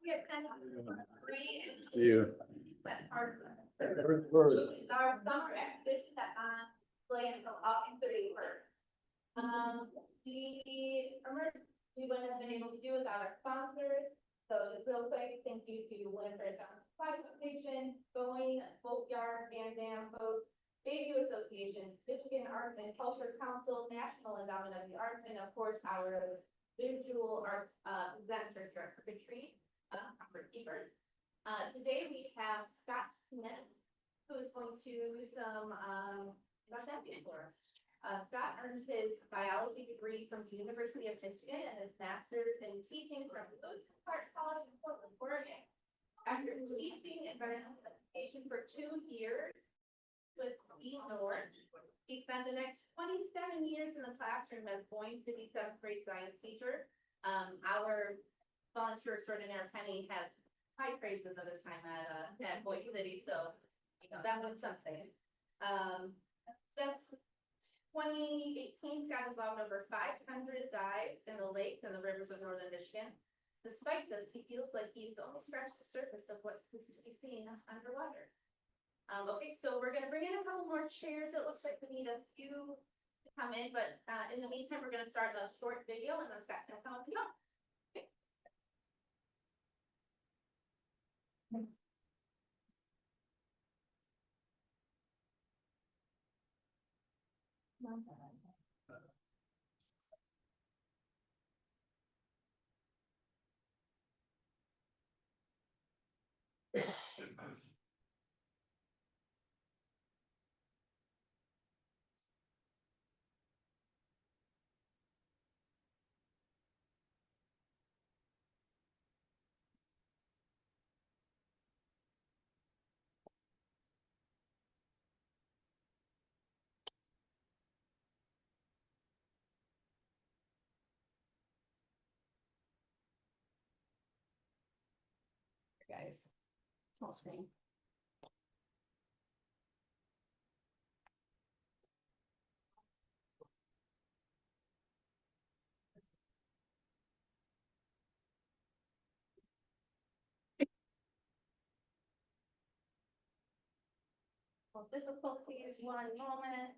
get kind of free and You. that part. It's our summer exhibition that's on display until August 31st. We wouldn't have been able to do without our sponsors. So just real quick, thank you to Winifred Flag Foundation, Boeing, Boatyard, Van Dam Boats, Bayview Association, Michigan Arts and Culture Council, National Endowment of the Arts, and of course our visual arts presenters here at Retreat, for keepers. Today we have Scott Smith, who is going to do some assembly for us. Scott earned his biology degree from the University of Michigan and his master's in teaching from Lewis Clark College in Portland, Oregon. After teaching environmental education for 2 years with E. North, he spent the next 27 years in the classroom as Boyne City 7th grade science teacher. Our volunteer extraordinaire Penny has high praises of his time at Boyne City, so you know that was something. Since 2018, Scott has logged over 500 dives in the lakes and the rivers of northern Michigan. Despite this, he feels like he's only scratched the surface of what's to be seen underwater. Okay, so we're going to bring in a couple more chairs. It looks like we need a few to come in, but in the meantime, we're going to start a short video and then Scott's going to come up and go. Okay. Guys, small screen. Well, difficulties, 1 moment.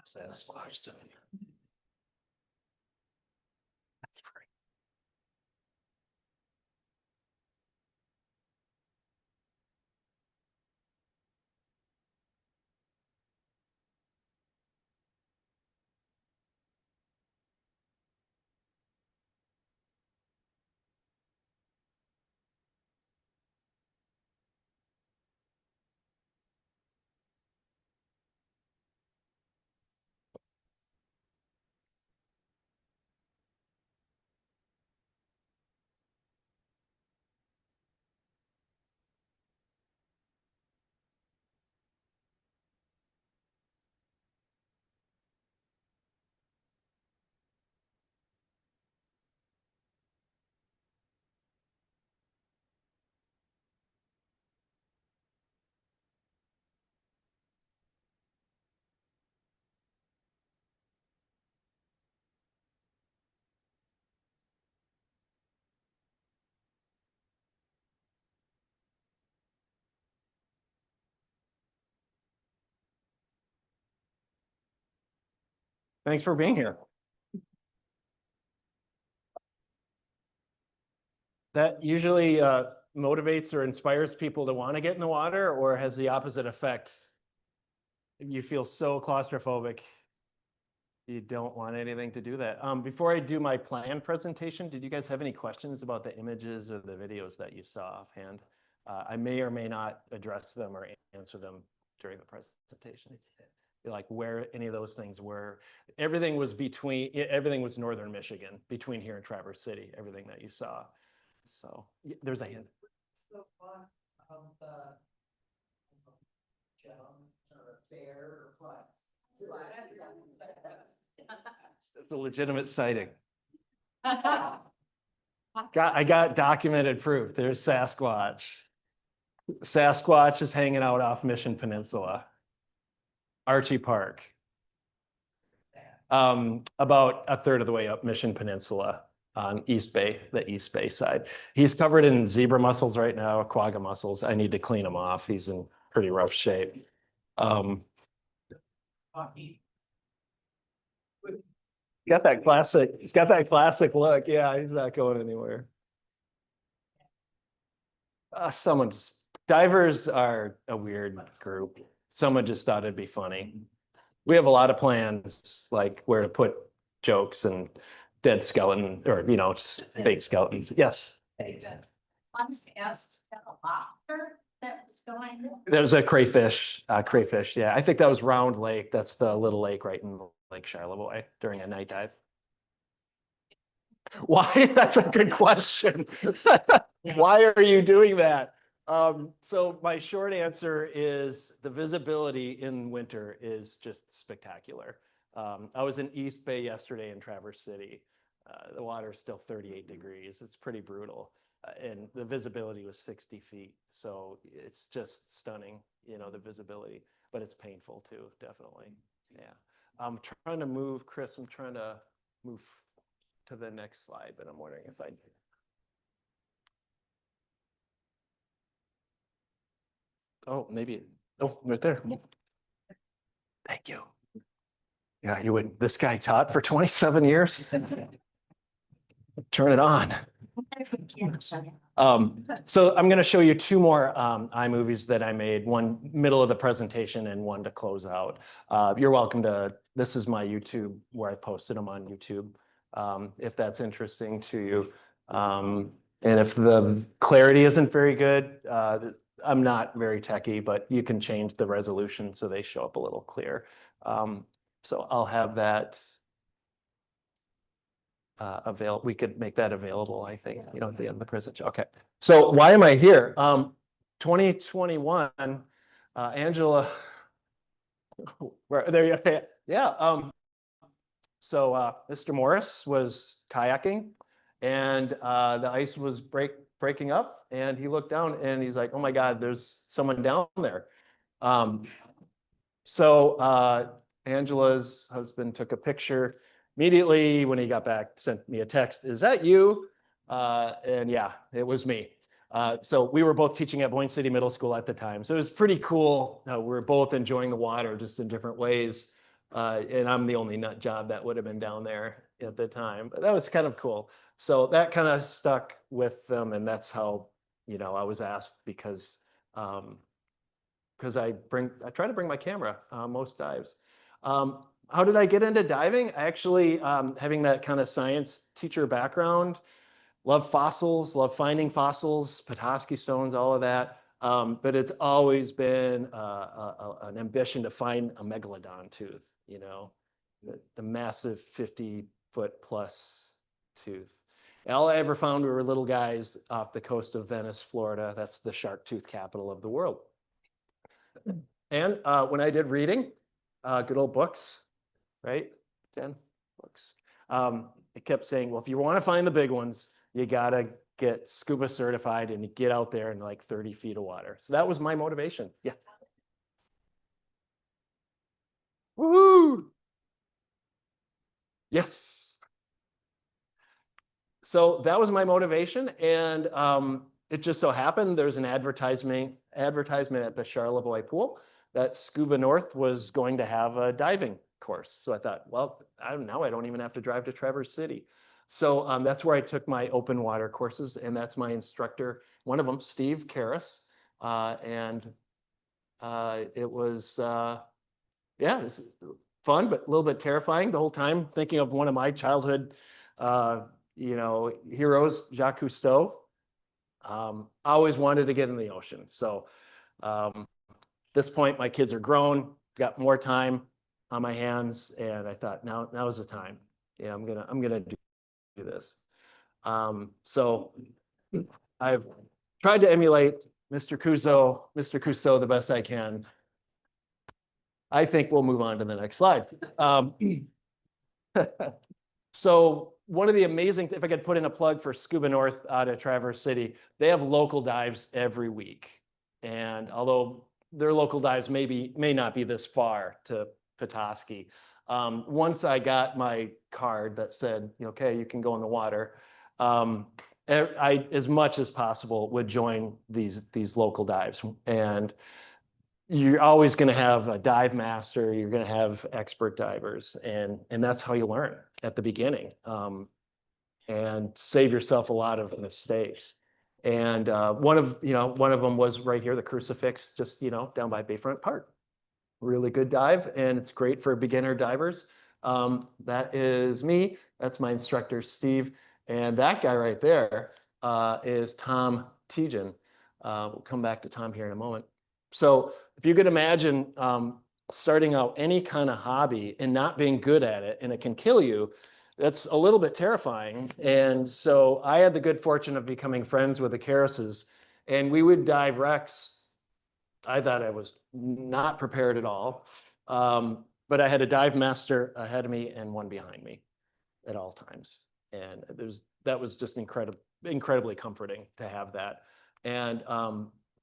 Sasquatch. That's free. Thanks for being here. That usually motivates or inspires people to want to get in the water, or has the opposite effect? You feel so claustrophobic, you don't want anything to do that. Before I do my plan presentation, did you guys have any questions about the images or the videos that you saw offhand? I may or may not address them or answer them during the presentation. Like where any of those things were. Everything was northern Michigan, between here and Traverse City, everything that you saw. So there's a hand. So fun of the or bear or what? It's a legitimate sighting. I got documented proof. There's Sasquatch. Sasquatch is hanging out off Mission Peninsula. Archie Park. About a third of the way up Mission Peninsula on East Bay, the East Bay side. He's covered in zebra mussels right now, quagga mussels. I need to clean him off. He's in pretty rough shape. Got that classic, he's got that classic look. Yeah, he's not going anywhere. Divers are a weird group. Someone just thought it'd be funny. We have a lot of plans, like where to put jokes and dead skeleton, or, fake skeletons. Yes. That was going on. There's a crayfish, yeah. I think that was Round Lake. That's the little lake right in Lake Charlevoix during a night dive. Why? That's a good question. Why are you doing that? So my short answer is the visibility in winter is just spectacular. I was in East Bay yesterday in Traverse City. The water is still 38 degrees. It's pretty brutal. And the visibility was 60 feet. So it's just stunning, the visibility, but it's painful too, definitely. Yeah. I'm trying to move, Chris, I'm trying to move to the next slide, but I'm wondering if I. Oh, maybe. Oh, right there. Thank you. Yeah, you would. This guy taught for 27 years. Turn it on. So I'm going to show you two more iMovies that I made, one middle of the presentation and one to close out. You're welcome to, this is my YouTube where I posted them on YouTube, if that's interesting to you. And if the clarity isn't very good, I'm not very techie, but you can change the resolution so they show up a little clear. So I'll have that available. We could make that available, I think, at the end of the presentation. Okay. So why am I here? 2021, Angela Where, there you go. Yeah. So Mr. Morris was kayaking and the ice was breaking up and he looked down and he's like, oh my God, there's someone down there. Um, so Angela's husband took a picture immediately when he got back, sent me a text, is that you? And yeah, it was me. So we were both teaching at Boyne City Middle School at the time. So it was pretty cool. We were both enjoying the water just in different ways. And I'm the only nut job that would have been down there at the time. But that was kind of cool. So that kind of stuck with them. And that's how, I was asked because I try to bring my camera most dives. How did I get into diving? Actually, having that kind of science teacher background, love fossils, love finding fossils, Petoskey stones, all of that. But it's always been an ambition to find a megalodon tooth, the massive 50-foot plus tooth. And all I ever found were little guys off the coast of Venice, Florida. That's the shark tooth capital of the world. And when I did reading, good old books, right? 10 books. It kept saying, well, if you want to find the big ones, you got to get scuba certified and get out there in like 30 feet of water. So that was my motivation. Yeah. Woohoo! Yes. So that was my motivation. And it just so happened there's an advertisement at the Charlevoix pool that Scuba North was going to have a diving course. So I thought, well, now I don't even have to drive to Traverse City. So that's where I took my open water courses, and that's my instructor, one of them, Steve Karras. It was, yeah, it's fun, but a little bit terrifying the whole time, thinking of one of my childhood, heroes, Jacques Cousteau. I always wanted to get in the ocean. So at this point, my kids are grown, got more time on my hands, and I thought now is the time. Yeah, I'm gonna do this. So I've tried to emulate Mr. Cousteau the best I can. I think we'll move on to the next slide. So one of the amazing, if I could put in a plug for Scuba North out of Traverse City, they have local dives every week. And although their local dives may not be this far to Petoskey, once I got my card that said, okay, you can go in the water, I, as much as possible, would join these local dives. And you're always going to have a dive master, you're going to have expert divers, and that's how you learn at the beginning, and save yourself a lot of mistakes. And one of them was right here, the Crucifix, just down by Bayfront Park. Really good dive, and it's great for beginner divers. That is me. That's my instructor, Steve, and that guy right there is Tom Tejan. We'll come back to Tom here in a moment. So if you could imagine starting out any kind of hobby and not being good at it, and it can kill you, that's a little bit terrifying. And so I had the good fortune of becoming friends with the Karrases, and we would dive wrecks. I thought I was not prepared at all, but I had a dive master ahead of me and one behind me at all times. And that was just incredibly comforting to have that. And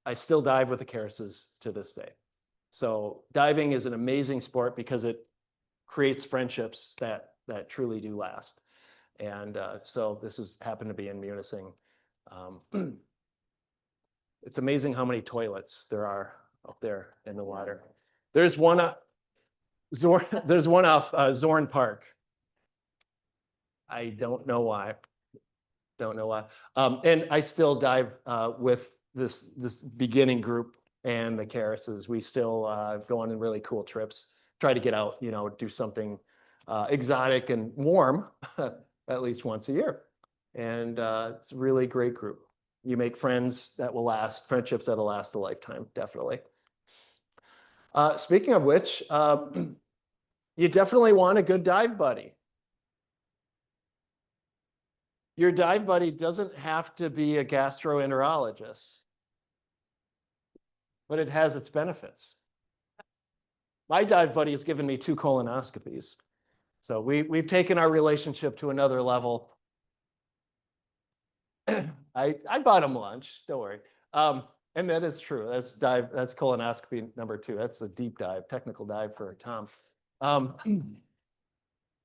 I still dive with the Karrases to this day. So diving is an amazing sport because it creates friendships that truly do last. And so this has happened to be in Munising. It's amazing how many toilets there are up there in the water. There's one there's one off Zorn Park. I don't know why. And I still dive with this beginning group and the Karrases. We still go on really cool trips, try to get out, do something exotic and warm at least once a year. And it's a really great group. You make friendships that'll last a lifetime, definitely. Speaking of which, you definitely want a good dive buddy. Your dive buddy doesn't have to be a gastroenterologist, but it has its benefits. my dive buddy has given me 2 colonoscopies. So we've taken our relationship to another level. I bought him lunch, don't worry. And that is true. That's colonoscopy number 2. That's a deep dive, technical dive for Tom. All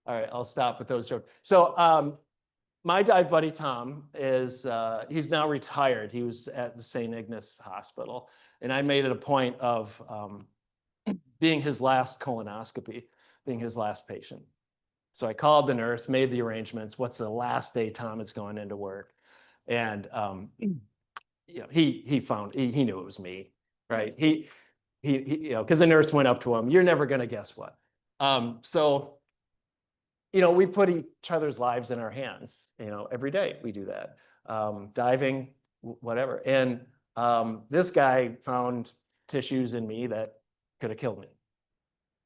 right, I'll stop with those jokes. So my dive buddy Tom is he's now retired. He was at the St. Ignace Hospital, and I made it a point of being his last colonoscopy, being his last patient. So I called the nurse, made the arrangements. What's the last day Tom is going into work? And you know, he knew it was me, right? He you know, because the nurse went up to him. You're never gonna guess what. So you know, we put each other's lives in our hands. You know, every day we do that. Diving, whatever. And this guy found tissues in me that could have killed me.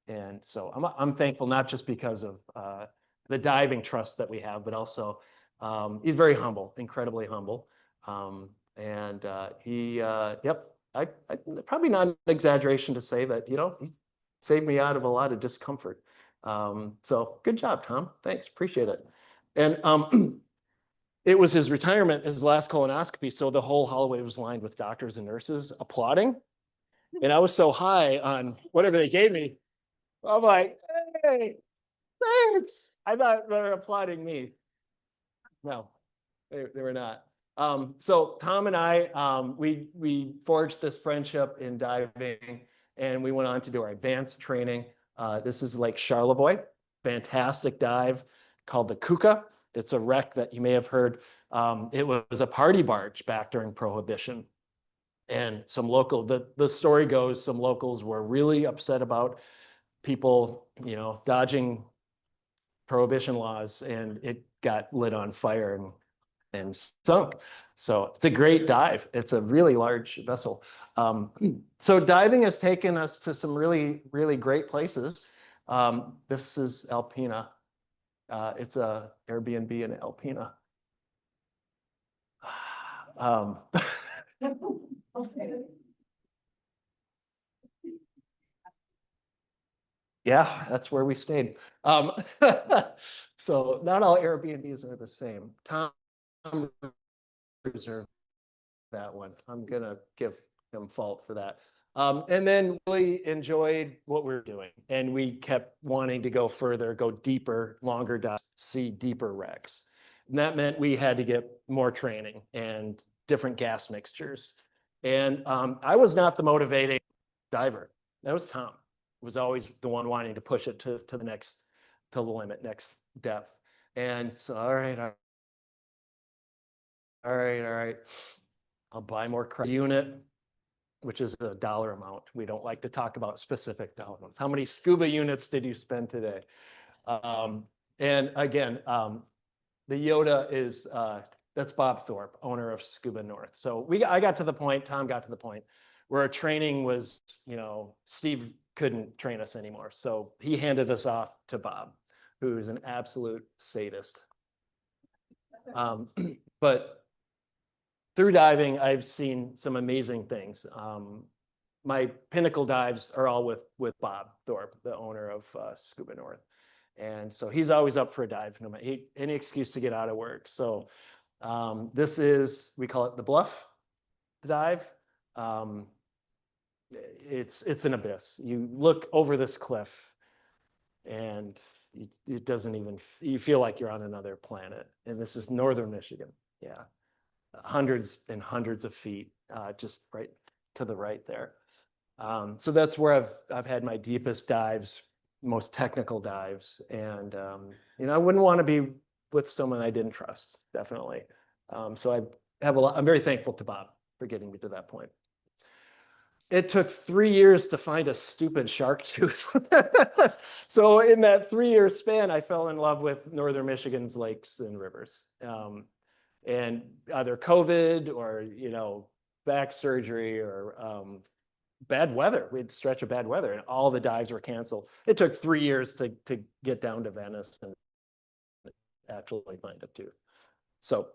And so I'm thankful, not just because of the diving trust that we have, but also he's very humble, incredibly humble. Yep, I probably not an exaggeration to say that, you know, he saved me out of a lot of discomfort. So good job, Tom. Thanks, appreciate it. And it was his retirement, his last colonoscopy. So the whole hallway was lined with doctors and nurses applauding. And I was so high on whatever they gave me. I'm like, hey, thanks. I thought they were applauding me. No, they were not. So Tom and I, we forged this friendship in diving, and we went on to do our advanced training. This is Lake Charlevoix, fantastic dive called the Kuka. It's a wreck that you may have heard. It was a party barge back during Prohibition. And the story goes, some locals were really upset about people, you know, dodging Prohibition laws, and it got lit on fire and sunk. So it's a great dive. It's a really large vessel. So diving has taken us to some really, really great places. This is Alpena. It's a Airbnb in Alpena. Yeah, that's where we stayed. So not all Airbnbs are the same. Tom reserved that one. I'm gonna give him fault for that. And then really enjoyed what we're doing, and we kept wanting to go further, go deeper, longer dives, see deeper wrecks. And that meant we had to get more training and different gas mixtures. And I was not the motivating diver. That was Tom. Was always the one wanting to push it to the limit, next depth. And so, all right. I'll buy more unit, which is a dollar amount. We don't like to talk about specific dollar amounts. How many scuba units did you spend today? And again, the Yoda is, that's Bob Thorpe, owner of Scuba North. So I got to the point, Tom got to the point where our training was, you know, Steve couldn't train us anymore. So he handed us off to Bob, who is an absolute sadist. But through diving, I've seen some amazing things. My pinnacle dives are all with Bob Thorpe, the owner of Scuba North. And so he's always up for a dive, no matter any excuse to get out of work. So this is, we call it the Bluff dive. It's an abyss. You look over this cliff and it doesn't even, you feel like you're on another planet. And this is northern Michigan. Yeah. Hundreds and hundreds of feet, just right to the right there. So that's where I've had my deepest dives, most technical dives. And, you know, I wouldn't want to be with someone I didn't trust, definitely. So I'm very thankful to Bob for getting me to that point. It took 3 years to find a stupid shark tooth. So in that 3-year span, I fell in love with northern Michigan's lakes and rivers. And either COVID or, you know, back surgery or bad weather. We had a stretch of bad weather and all the dives were canceled. It took 3 years to get down to Venice and actually find a tooth. So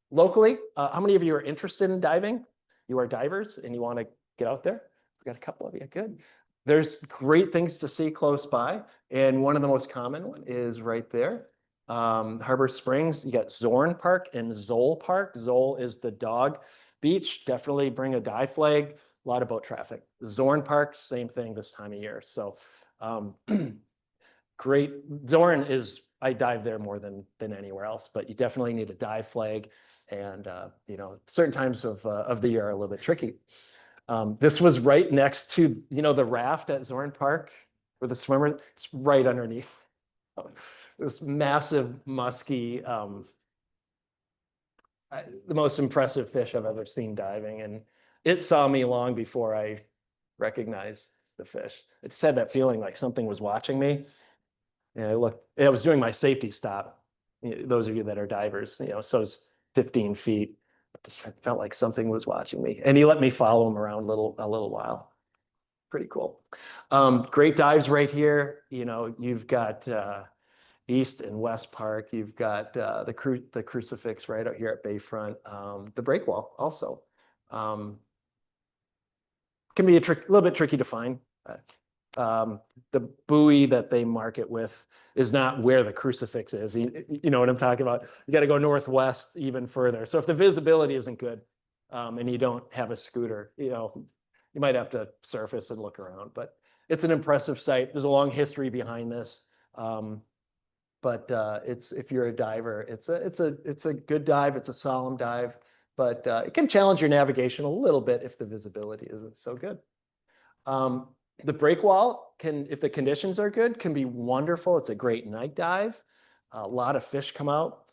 locally, how many of you are interested in diving? You are divers and you want to get out there? We got a couple of you, good. There's great things to see close by, and one of the most common one is right there. Harbor Springs, you got Zorn Park and Zoll Park. Zoll is the dog beach. Definitely bring a dive flag. A lot of boat traffic. Zorn Park, same thing this time of year. So great. Zorn is, I dive there more than anywhere else, but you definitely need a dive flag. And you know, certain times of the year are a little bit tricky. This was right next to, you know, the raft at Zorn Park where the swimmer, it's right underneath this massive musky, the most impressive fish I've ever seen diving. And it saw me long before I recognized the fish. It just had that feeling like something was watching me. And I was doing my safety stop. You know, those of you that are divers, you know, so it's 15 feet. I felt like something was watching me, and he let me follow him around a little while. Pretty cool. Great dives right here. You know, you've got East and West Park. You've got the crucifix right out here at Bayfront. The breakwall also can be a little bit tricky to find. The buoy that they mark it with is not where the crucifix is. You know what I'm talking about? You got to go northwest even further. So if the visibility isn't good and you don't have a scooter, you know, you might have to surface and look around. But it's an impressive site. There's a long history behind this. But it's, if you're a diver, it's a good dive. It's a solemn dive, but it can challenge your navigation a little bit if the visibility isn't so good. The breakwall can, if the conditions are good, can be wonderful. It's a great night dive. A lot of fish come out.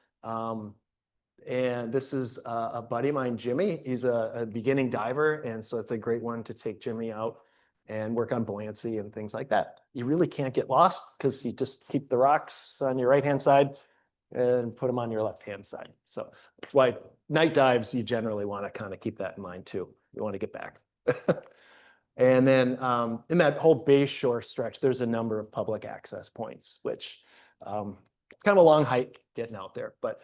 And this is a buddy of mine, Jimmy. He's a beginning diver, and so it's a great one to take Jimmy out and work on buoyancy and things like that. You really can't get lost because you just keep the rocks on your right-hand side and put them on your left-hand side. So that's why night dives, you generally want to kind of keep that in mind too. You want to get back. And then in that whole Bay Shore stretch, there's a number of public access points, which it's kind of a long hike getting out there. But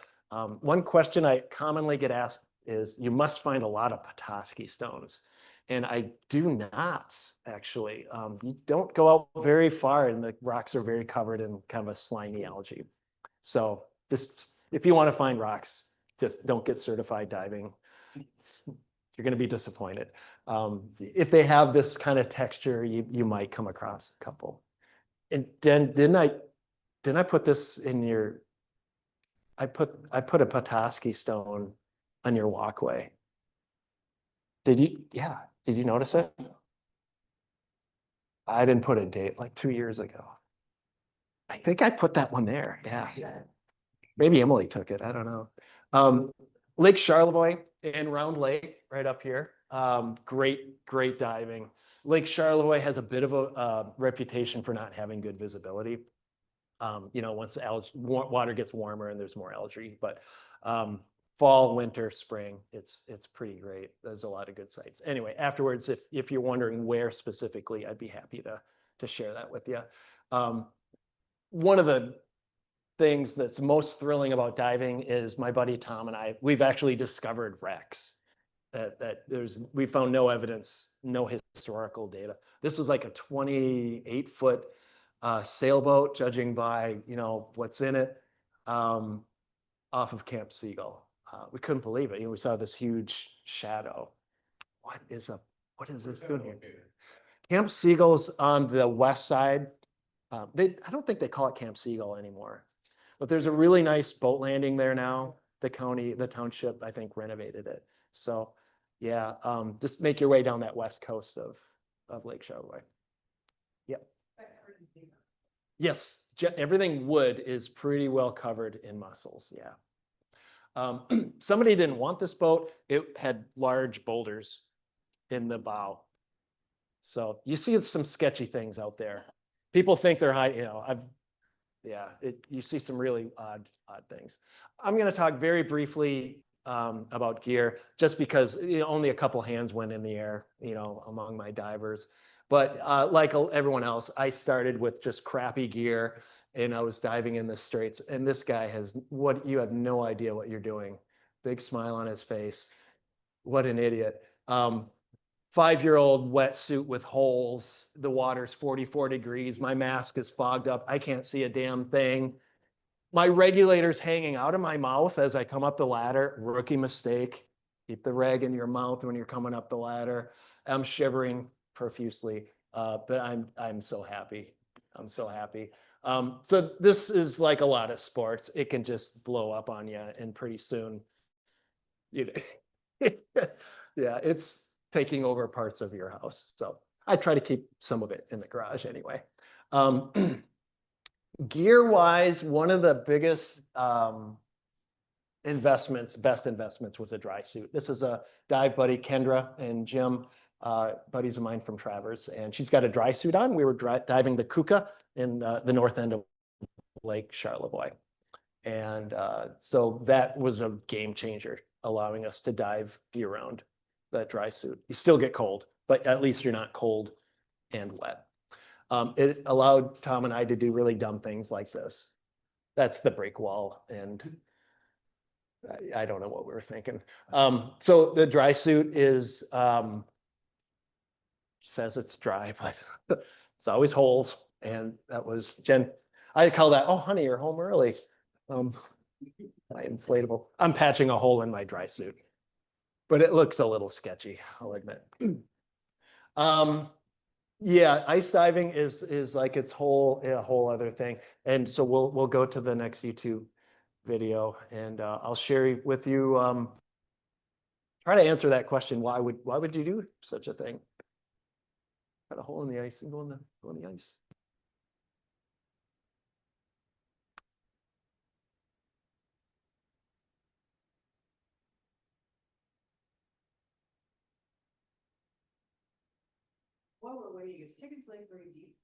one question I commonly get asked is, you must find a lot of Petoskey stones. And I do not, actually. You don't go out very far, and the rocks are very covered in kind of a slimy algae. So if you want to find rocks, just don't get certified diving. You're going to be disappointed. If they have this kind of texture, you might come across a couple. And then didn't I put this in your? I put a Petoskey stone on your walkway. Did you? Yeah. Did you notice it? I didn't put a date, like 2 years ago. I think I put that one there. Yeah. Maybe Emily took it. I don't know. Lake Charlevoix and Round Lake right up here. Great diving. Lake Charlevoix has a bit of a reputation for not having good visibility. You know, once the water gets warmer and there's more algae, but fall, winter, spring, it's pretty great. There's a lot of good sites. Anyway, afterwards, if you're wondering where specifically, I'd be happy to share that with you. One of the things that's most thrilling about diving is my buddy Tom and we've actually discovered wrecks that we found no evidence, no historical data. This was like a 28-foot sailboat, judging by, you know, what's in it, off of Camp Seagull. We couldn't believe it. You know, we saw this huge shadow. What is this doing here? Camp Seagull's on the west side. I don't think they call it Camp Seagull anymore, but there's a really nice boat landing there now. The township, I think, renovated it. So yeah, just make your way down that west coast of Lake Charlevoix. Yep. Yes, everything wood is pretty well covered in mussels. Yeah. Somebody didn't want this boat. It had large boulders in the bow. So you see some sketchy things out there. People think they're high, you know, you see some really odd things. I'm going to talk very briefly about gear, just because, you know, only a couple hands went in the air, you know, among my divers. But like everyone else, I started with just crappy gear, and I was diving in the straits. And this guy you have no idea what you're doing. Big smile on his face. What an idiot. 5-year-old wetsuit with holes. The water's 44 degrees. My mask is fogged up. I can't see a damn thing. My regulator's hanging out of my mouth as I come up the ladder. Rookie mistake. Keep the reg in your mouth when you're coming up the ladder. I'm shivering profusely, but I'm so happy. I'm so happy. So this is like a lot of sports. It can just blow up on you, and pretty soon, you know, yeah, it's taking over parts of your house. So I try to keep some of it in the garage anyway. Gear wise, one of the biggest best investments was a dry suit. This is a dive buddy, Kendra and Jim, buddies of mine from Travers, and she's got a dry suit on. We were diving the Kuka in the north end of Lake Charlevoix. And so that was a game changer, allowing us to dive year round, that dry suit. You still get cold, but at least you're not cold and wet. It allowed Tom and I to do really dumb things like this. That's the break wall, and I don't know what we were thinking. So the dry suit is, says it's dry, but it's always holes. And that was Jen. I call that, oh, honey, you're home early. My inflatable. I'm patching a hole in my dry suit, but it looks a little sketchy, I'll admit. Yeah, ice diving is like a whole other thing. And so we'll go to the next YouTube video, and I'll share with you, try to answer that question. Why would you do such a thing? Cut a hole in the ice and go in the ice. While we're waiting, is Higgins Lake very deep?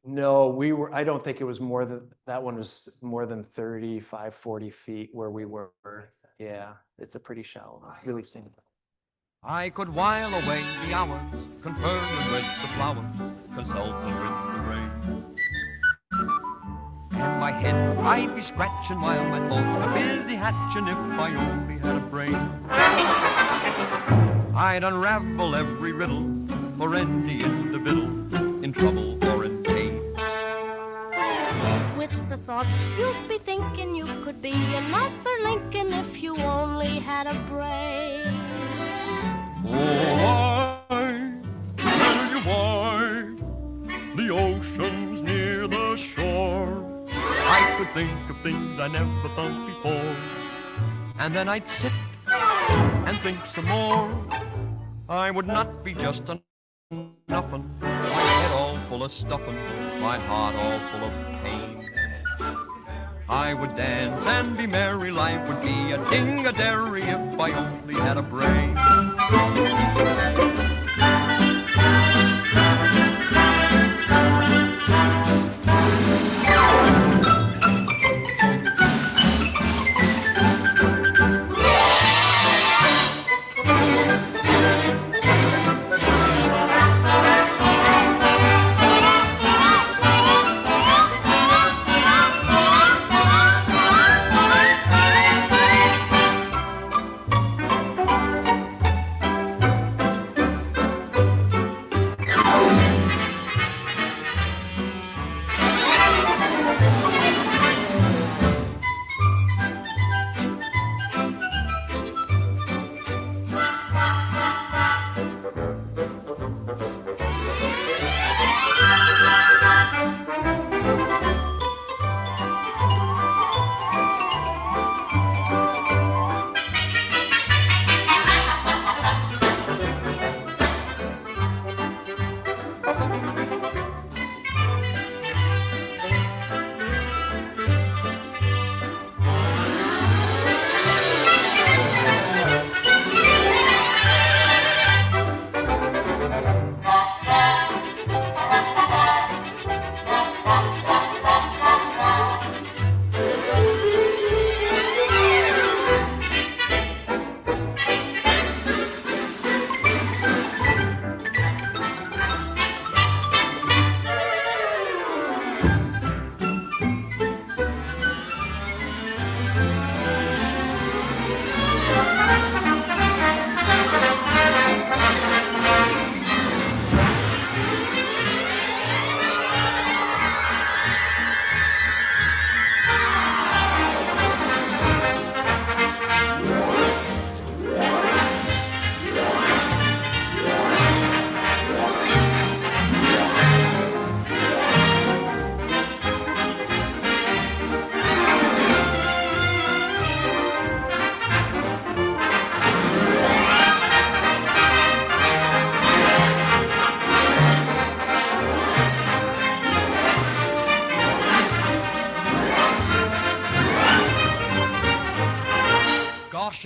No, I don't think it was more than, that one was more than 35, 40 feet where we were. Yeah, it's a pretty shallow, really scenic. I could while away the hours, conferring with the flowers, consulting with the rain. In my head I'd be scratching while my thoughts were busy hatching if I only had a brain. I'd unravel every riddle for any individual in trouble or in pain. With the thoughts you'd be thinking you could be another Lincoln if you only had a brain. Oh, I tell you why the ocean's near the shore. I could think of things I never thought before, and then I'd sit and think some more. I would not be just a nothing, my head all full of stuffing, my heart all full of pain. I would dance and be merry, life would be a ding-a-dairy if I only had a brain.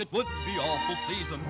gosh, it would be awful pleasing.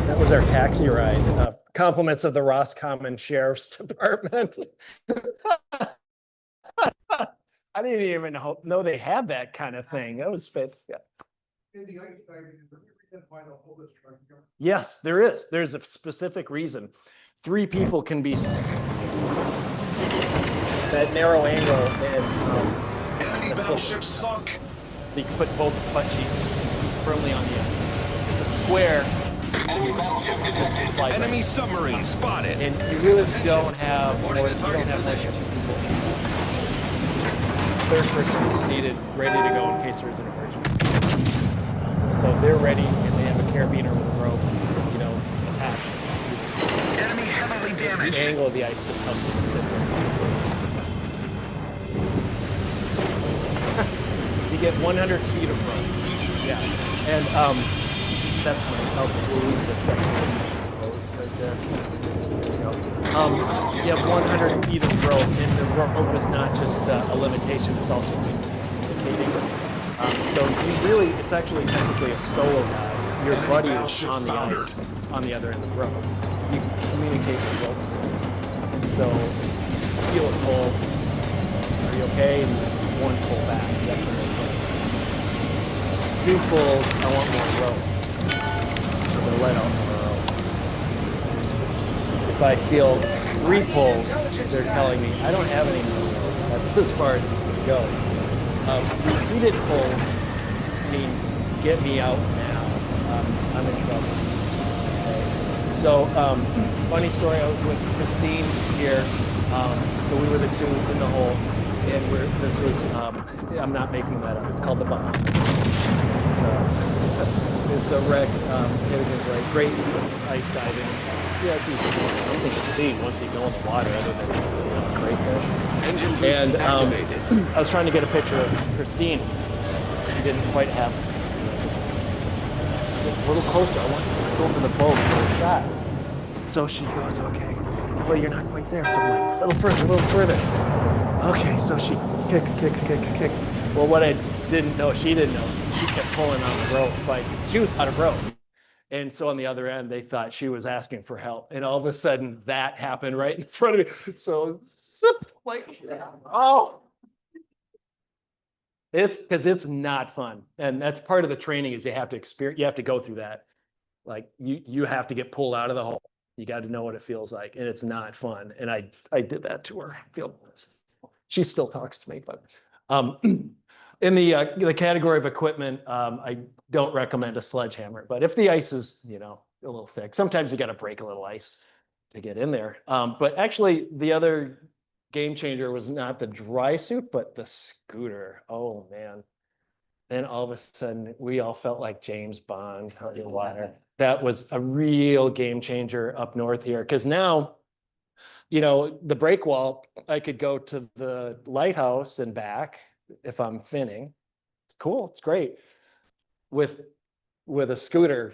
That was our taxi ride. Compliments of the Roscommon Sheriff's Department. I didn't even know they had that kind of thing. That was fit. Yeah. Yes, there is. There's a specific reason. 3 people can be that narrow angle, and Enemy battleship sunk. you can put both butt cheeks firmly on the end. It's a square. Enemy battleship detected. Like Enemy that. submarine spotted. And you really don't have more, Reporting you the don't target have more than position. 2 people. Third person is seated, ready to go in case there is an emergency. So they're ready, and they have a carabiner with a rope, you know, attached. Enemy heavily The damaged. angle of the ice just helps it sit there. You get 100 feet of rope. Yeah, and that's my leave the second right there. There you go. You have 100 feet of rope, and the rope is not just a limitation; it's also maintaining. So you really, it's actually technically a solo dive. Your buddy is on the ice, on the other end of the rope. You communicate with rope pulls. So feel it pull. Are you okay? And one pull back. That's what it is. 2 pulls. I want more rope. So they'll let out more rope. If I feel 3 pulls, they're telling me I don't have any more rope. That's as far as you can go. Repeated pulls means get me out now. I'm in trouble. Okay. So, funny story, I was with Christine here. So we were the 2 in the hole, and this was, I'm not making that up. It's called the Bahamas. It's a wreck. It was great ice diving. Yeah, it's something to see once you go in the water, other than, you know, great fish. Engine boost And activated. I was trying to get a picture of Christine. She didn't quite have a little closer. I want to go over the boat for a shot. So she goes, okay, well, you're not quite there. So I'm like, a little further, a little further. Okay, so she kicks. Well, what I didn't know, she didn't know, she kept pulling on the rope. Like, she was out of rope. And so on the other end, they thought she was asking for help. And all of a sudden, that happened right in front of me. So, like, oh. It's because it's not fun. And that's part of the training is you have to experience, you have to go through that. Like, you have to get pulled out of the hole. You got to know what it feels like. And it's not fun. And I did that to her. She still talks to me, but in the category of equipment, I don't recommend a sledgehammer. But if the ice is, you know, a little thick, sometimes you got to break a little ice to get in there. But actually, the other game changer was not the dry suit, but the scooter. Oh man! Then all of a sudden, we all felt like James Bond out in water. That was a real game changer up north here, because now, you know, the break wall, I could go to the lighthouse and back if I'm finning. It's cool. It's great. With a scooter,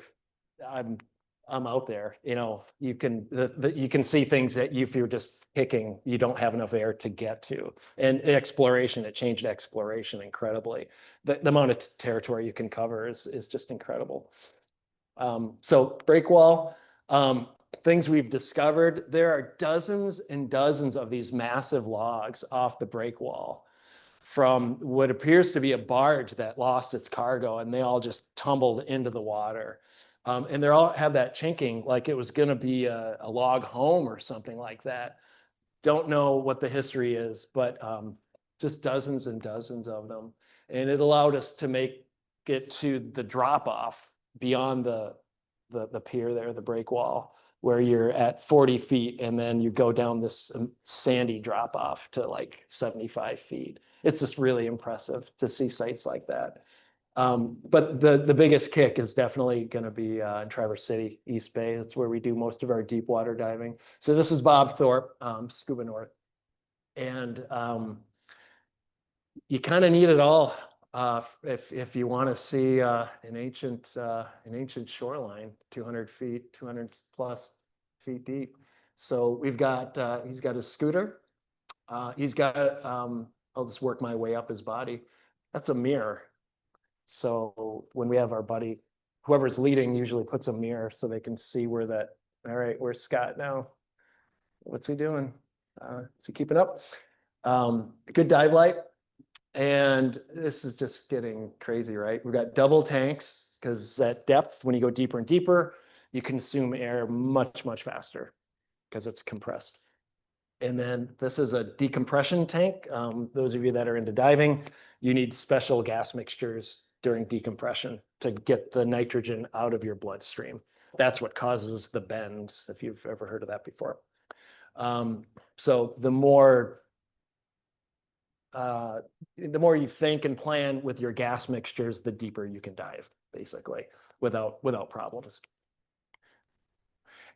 I'm out there. You know, you can you can see things that if you're just kicking, you don't have enough air to get to. And exploration, it changed exploration incredibly. The amount of territory you can cover is just incredible. So break wall. Things we've discovered, there are dozens and dozens of these massive logs off the break wall from what appears to be a barge that lost its cargo, and they all just tumbled into the water. And they all have that chinking like it was going to be a log home or something like that. Don't know what the history is, but just dozens and dozens of them. And it allowed us to make it to the drop off beyond the pier there, the break wall. where you're at 40 feet and then you go down this sandy drop off to like 75 feet. It's just really impressive to see sites like that. But the biggest kick is definitely going to be in Traverse City, East Bay. That's where we do most of our deep water diving. So this is Bob Thorpe, Scuba North. And you kind of need it all if you want to see an ancient shoreline, 200 feet, 200 plus feet deep. So we've got he's got his scooter. He's got I'll just work my way up his body. That's a mirror. So when we have our buddy, whoever's leading usually puts a mirror so they can see where that. All right, where's Scott now? What's he doing? Is he keeping up? Good dive light. And this is just getting crazy, right? We've got double tanks because at depth, when you go deeper and deeper, you consume air much, much faster because it's compressed. And then this is a decompression tank. Those of you that are into diving, you need special gas mixtures during decompression to get the nitrogen out of your bloodstream. That's what causes the bends, if you've ever heard of that before. So the more you think and plan with your gas mixtures, the deeper you can dive, basically, without problems.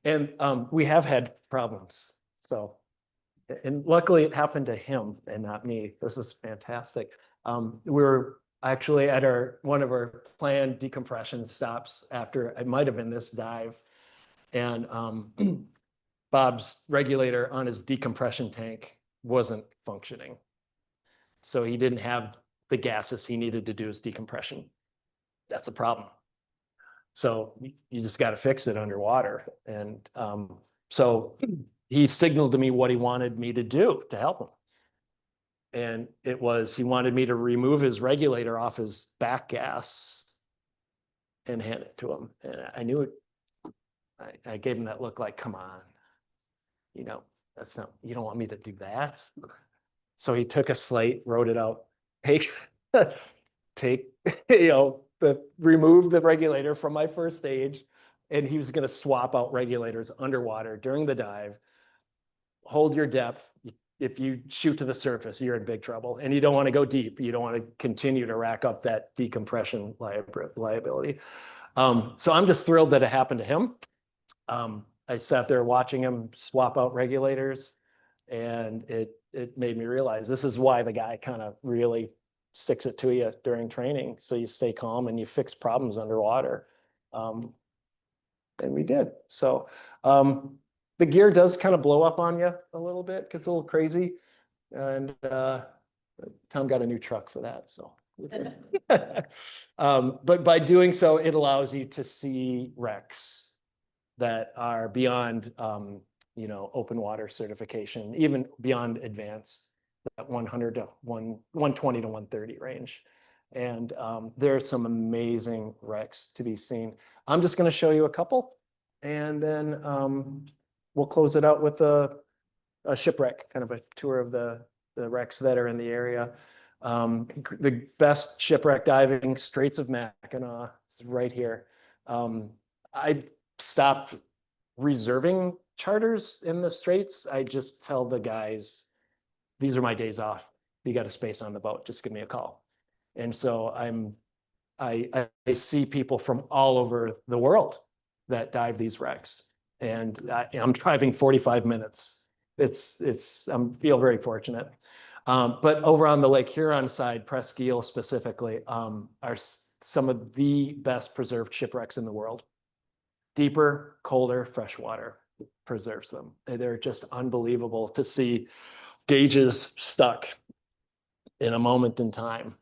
And we have had problems. So, and luckily it happened to him and not me. This is fantastic. We were actually at one of our planned decompression stops after it might have been this dive, and Bob's regulator on his decompression tank wasn't functioning. So he didn't have the gases he needed to do his decompression. That's a problem. So you just got to fix it underwater. And so he signaled to me what he wanted me to do to help him. And it was, he wanted me to remove his regulator off his back gas and hand it to him. And I knew it. I gave him that look like, come on, that's not, you don't want me to do that. So he took a slate, wrote it out, remove the regulator from my first stage. And he was going to swap out regulators underwater during the dive. Hold your depth. If you shoot to the surface, you're in big trouble. And you don't want to go deep. You don't want to continue to rack up that decompression liability. So I'm just thrilled that it happened to him. I sat there watching him swap out regulators, and it made me realize this is why the guy kind of really sticks it to you during training. So you stay calm and you fix problems underwater. And we did. So the gear does kind of blow up on you a little bit, gets a little crazy. And Tom got a new truck for that. So, but by doing so, it allows you to see wrecks that are beyond, open water certification, even beyond advanced, that 100 to 120 to 130 range. And there are some amazing wrecks to be seen. I'm just going to show you a couple, and then we'll close it out with a shipwreck, kind of a tour of the wrecks that are in the area. The best shipwreck diving, Straits of Mackinac, is right here. I stopped reserving charters in the Straits. I just tell the guys, these are my days off. You got a space on the boat, just give me a call. And so I see people from all over the world that dive these wrecks. And I'm driving 45 minutes. I feel very fortunate. But over on the Lake Huron side, Presqu'île specifically, are some of the best preserved shipwrecks in the world. Deeper, colder, fresh water preserves them. They're just unbelievable to see gauges stuck in a moment in time,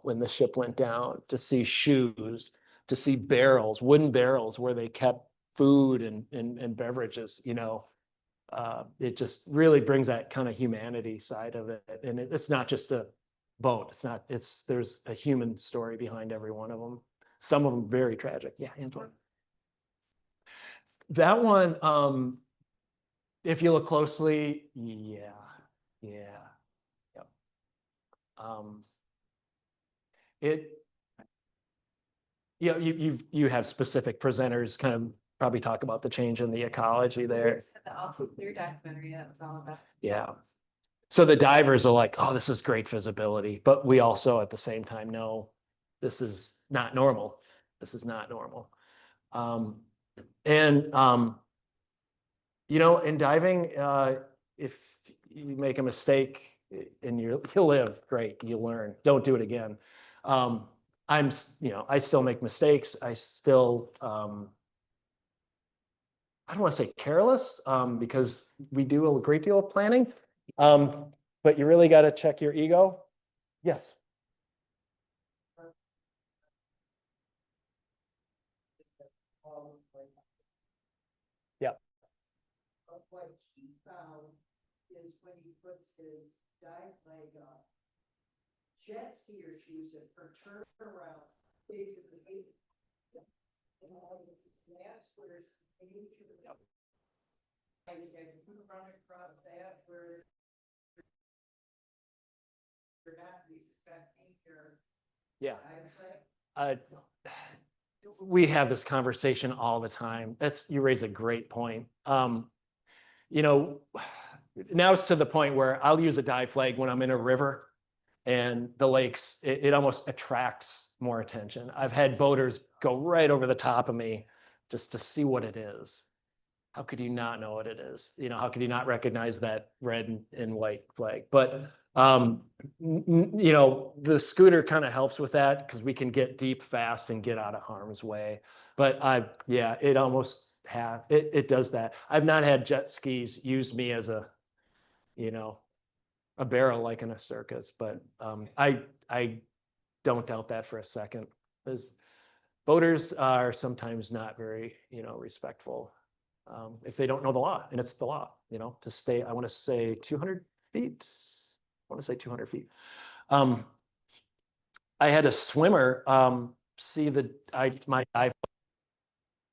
when the ship went down, to see shoes, to see barrels, wooden barrels where they kept food and beverages, it just really brings that kind of humanity side of it. And it's not just a boat. There's a human story behind every one of them. Some of them very tragic. Yeah, Antoine. That one, if you look closely, yeah. Yep. You have specific presenters kind of probably talk about the change in the ecology there. The All Too Clear documentary, that was all about. Yeah. So the divers are like, oh, this is great visibility, but we also at the same time know this is not normal. This is not normal. And in diving, if you make a mistake and you'll live, great, you learn. Don't do it again. I still make mistakes. I still, I don't want to say careless, because we do a great deal of planning. But you really got to check your ego. Yes. Yeah. But what he found is when he puts his dive leg on, jet skiers use it for turnaround. Basically, and that's where it's nature. I said, you run across that where you're not respecting your Yeah. dive leg. We have this conversation all the time. You raise a great point. Now it's to the point where I'll use a dive flag when I'm in a river and the lakes, it almost attracts more attention. I've had boaters go right over the top of me just to see what it is. How could you not know what it is? How could you not recognize that red and white flag? But the scooter kind of helps with that because we can get deep fast and get out of harm's way. But it almost it does that. I've not had jet skis use me as a barrel like in a circus, but I don't doubt that for a second. Because boaters are sometimes not very respectful if they don't know the law, and it's the law. To stay. I want to say 200 feet. I want to say 200 feet. I had a swimmer see my dive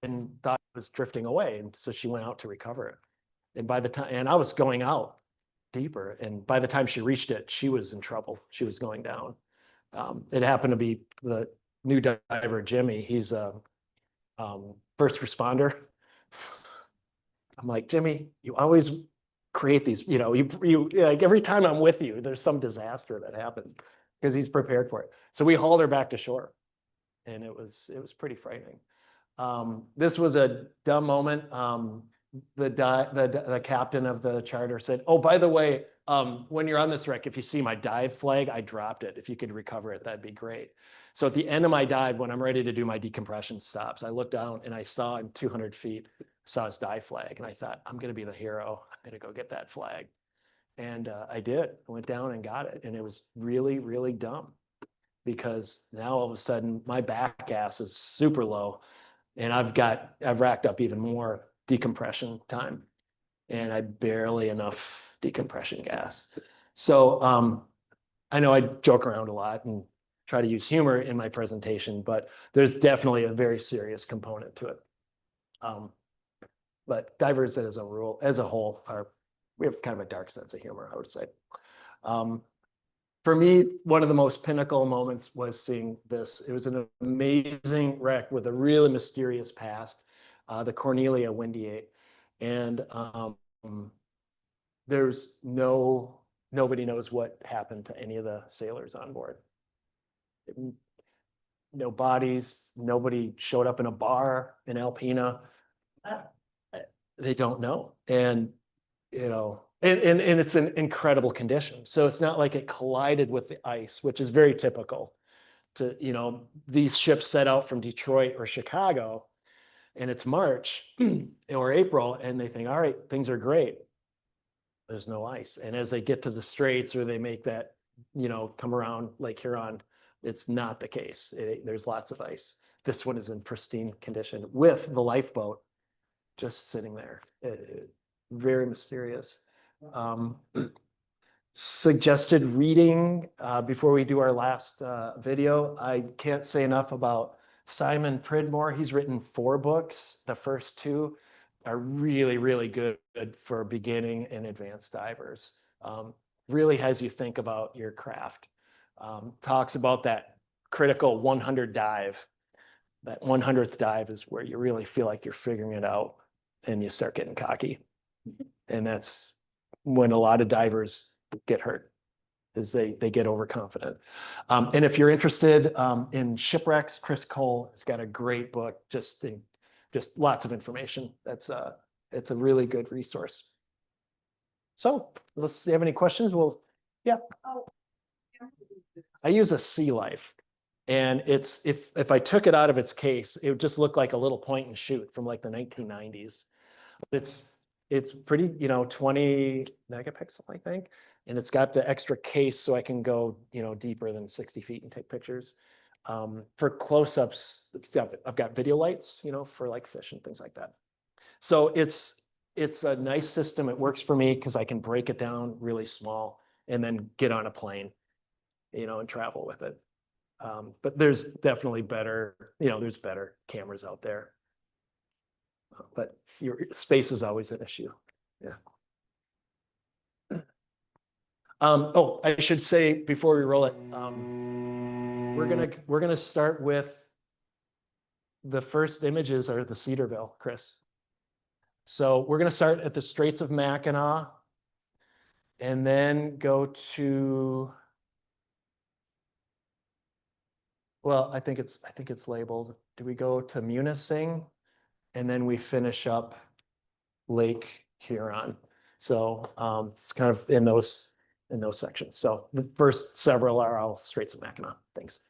and thought it was drifting away, and so she went out to recover it. And by the time, and I was going out deeper, and by the time she reached it, she was in trouble. She was going down. It happened to be the new diver, Jimmy. He's a first responder. I'm like, Jimmy, you always create these, you like every time I'm with you, there's some disaster that happens because he's prepared for it. So we hauled her back to shore, and it was pretty frightening. This was a dumb moment. The captain of the charter said, "Oh, by the way, when you're on this wreck, if you see my dive flag, I dropped it. If you could recover it, that'd be great." So at the end of my dive, when I'm ready to do my decompression stops, I looked down and I saw in 200 feet, saw his dive flag, and I thought, I'm going to be the hero. I'm going to go get that flag. And I did. I went down and got it. And it was really, really dumb because now all of a sudden my back gas is super low, and I've racked up even more decompression time, and I barely enough decompression gas. So I know I joke around a lot and try to use humor in my presentation, but there's definitely a very serious component to it. But divers as a rule, as a whole, we have kind of a dark sense of humor, I would say. For me, one of the most pinnacle moments was seeing this. It was an amazing wreck with a really mysterious past, the Cornelia Windy 8. And nobody knows what happened to any of the sailors on board. No bodies, nobody showed up in a bar in Alpena. They don't know. And and it's an incredible condition. So it's not like it collided with the ice, which is very typical these ships set out from Detroit or Chicago, and it's March or April, and they think, all right, things are great. There's no ice. And as they get to the straits or they make that, come around Lake Huron, it's not the case. There's lots of ice. This one is in pristine condition with the lifeboat just sitting there. Very mysterious. Suggested reading before we do our last video. I can't say enough about Simon Pridmore. He's written 4 books. The first 2 are really, really good for beginning and advanced divers. Really has you think about your craft. Talks about that critical 100 dive That 100th dive is where you really feel like you're figuring it out and you start getting cocky. And that's when a lot of divers get hurt, is they get overconfident. And if you're interested in shipwrecks, Chris Cole has got a great book, just lots of information. It's a really good resource. So let's see, have any questions? Well, yeah. I use a Sea Life, and it's if I took it out of its case, it would just look like a little point and shoot from like the 1990s. It's pretty, 20 megapixel, I think, and it's got the extra case so I can go, deeper than 60 feet and take pictures. For close-ups, I've got video lights, for like fish and things like that. So it's a nice system. It works for me because I can break it down really small and then get on a plane, and travel with it. But there's definitely there's better cameras out there. But your space is always an issue. Yeah. Oh, I should say before we roll it, we're gonna start with the first images are the Cedarville, Chris. So we're gonna start at the Straits of Mackinac and then go to, well, I think it's labeled. Do we go to Munising? And then we finish up Lake Huron. So it's kind of in those sections. So the first several are all Straits of Mackinac. Thanks.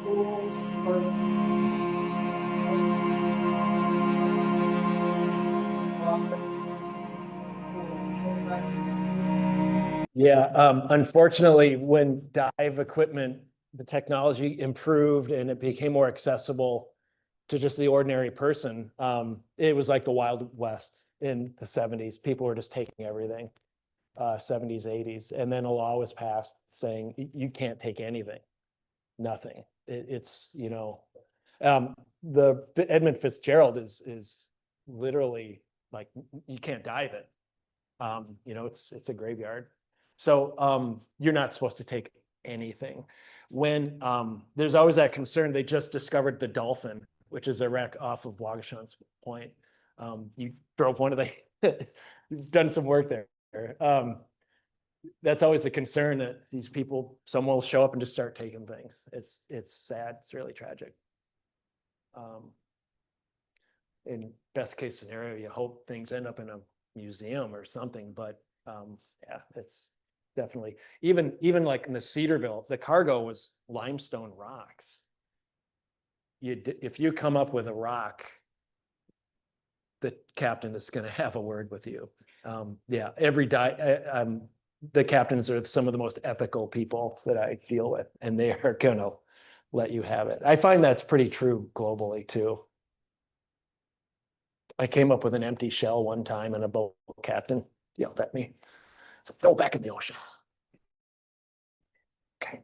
pools or? Yeah, unfortunately, when dive equipment, the technology improved and it became more accessible to just the ordinary person, it was like the Wild West in the 70s. People were just taking everything, 70s, 80s. And then a law was passed saying you can't take anything, nothing. It's, you know, the Edmund Fitzgerald is literally like, you can't dive it. You know, it's a graveyard. So you're not supposed to take anything. When there's always that concern, they just discovered the Dolphin, which is a wreck off of Wagashans Point. You drove one of the, you've done some work there. That's always a concern that these people, someone will show up and just start taking things. It's sad. It's really tragic. In best case scenario, you hope things end up in a museum or something, but yeah, it's definitely even like in the Cedarville, the cargo was limestone rocks. If you come up with a rock, the captain is going to have a word with you. Yeah, the captains are some of the most ethical people that I deal with, and they are going to let you have it. I find that's pretty true globally too. I came up with an empty shell one time and a boat captain yelled at me. So throw back in the ocean. Okay.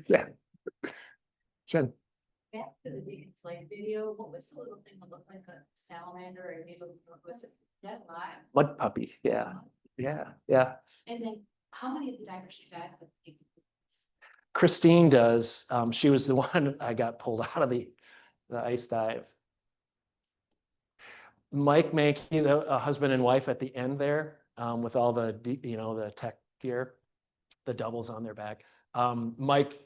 Yeah. Jen. Back to the Deacon Slate video, what was the little thing that looked like a salamander or maybe was it dead live? Mud puppy. Yeah. Yeah. Yeah. And then how many of the divers you dive with? Christine does. She was the one I got pulled out of the ice dive. Mike Mankey, the husband and wife at the end there, with all the the tech gear, the doubles on their back. Mike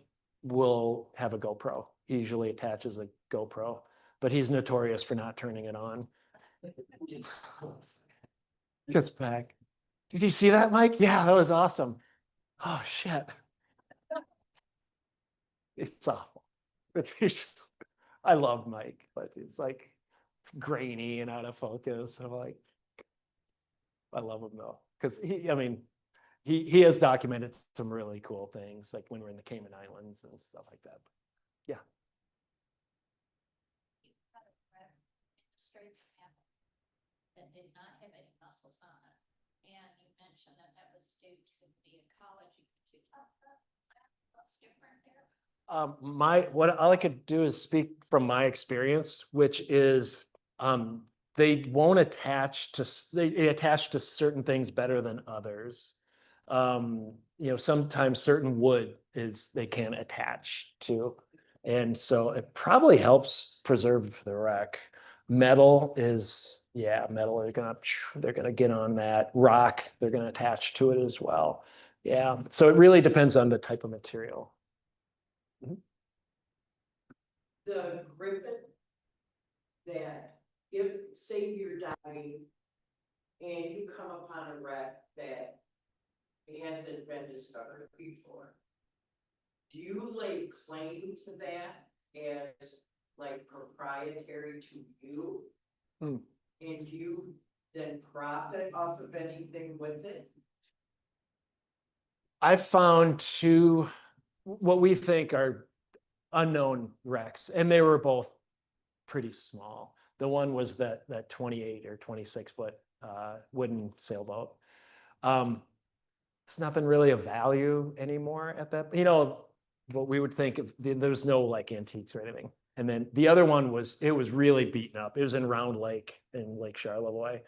will have a GoPro. He usually attaches a GoPro, but he's notorious for not turning it on. Gets back. Did you see that, Mike? Yeah, that was awesome. Oh shit. It's awful. I love Mike, but it's like it's grainy and out of focus. I'm like, I love him though, because he has documented some really cool things, like when we're in the Cayman Islands and stuff like that. Yeah. That did not have any muscles on it. And you mentioned that that was due to the ecology. Could you talk about that? What's different there? All I could do is speak from my experience, which is they won't attach to they attach to certain things better than others. Sometimes certain wood they can't attach to, and so it probably helps preserve the wreck. Metal metal. They're gonna get on that. Rock, they're gonna attach to it as well. Yeah, so it really depends on the type of material. The griffin that if, say you're diving and you come upon a wreck that hasn't been discovered before, do you lay claim to that as like proprietary to you? Hmm. And do you then profit off of anything with it? I found two, what we think are unknown wrecks, and they were both pretty small. The one was that 28 or 26 foot wooden sailboat. It's nothing really of value anymore at that. What we would think of, there's no like antiques or anything. And then the other one was really beaten up. It was in Round Lake in Lake Charlevoix.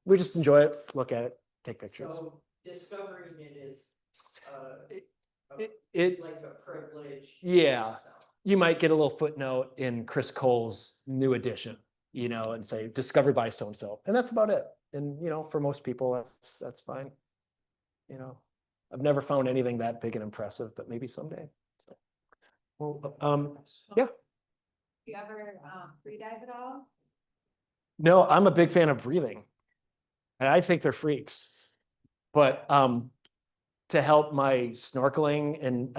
We just enjoy it, look at it, take pictures. So discovering it is It like a privilege. Yeah. You might get a little footnote in Chris Cole's new edition, and say discovered by so and so, and that's about it. And for most people, that's fine. I've never found anything that big and impressive, but maybe someday. So, well, yeah. You ever free dive at all? No, I'm a big fan of breathing, and I think they're freaks. But to help my snorkeling, and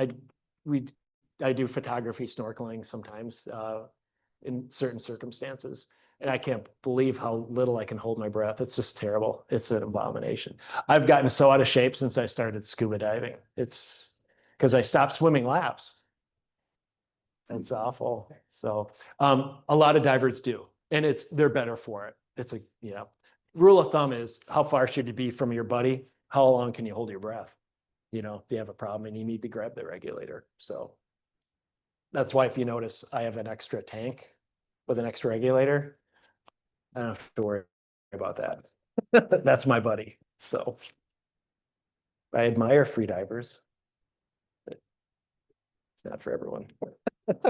I do photography snorkeling sometimes, in certain circumstances. And I can't believe how little I can hold my breath. It's just terrible. It's an abomination. I've gotten so out of shape since I started scuba diving. It's because I stopped swimming laps. It's awful. So, a lot of divers do, and they're better for it. It's a, rule of thumb is how far should you be from your buddy? How long can you hold your breath? If you have a problem and you need to grab the regulator. So that's why, if you notice, I have an extra tank with an extra regulator. I don't have to worry about that. That's my buddy. So I admire free divers. But it's not for everyone.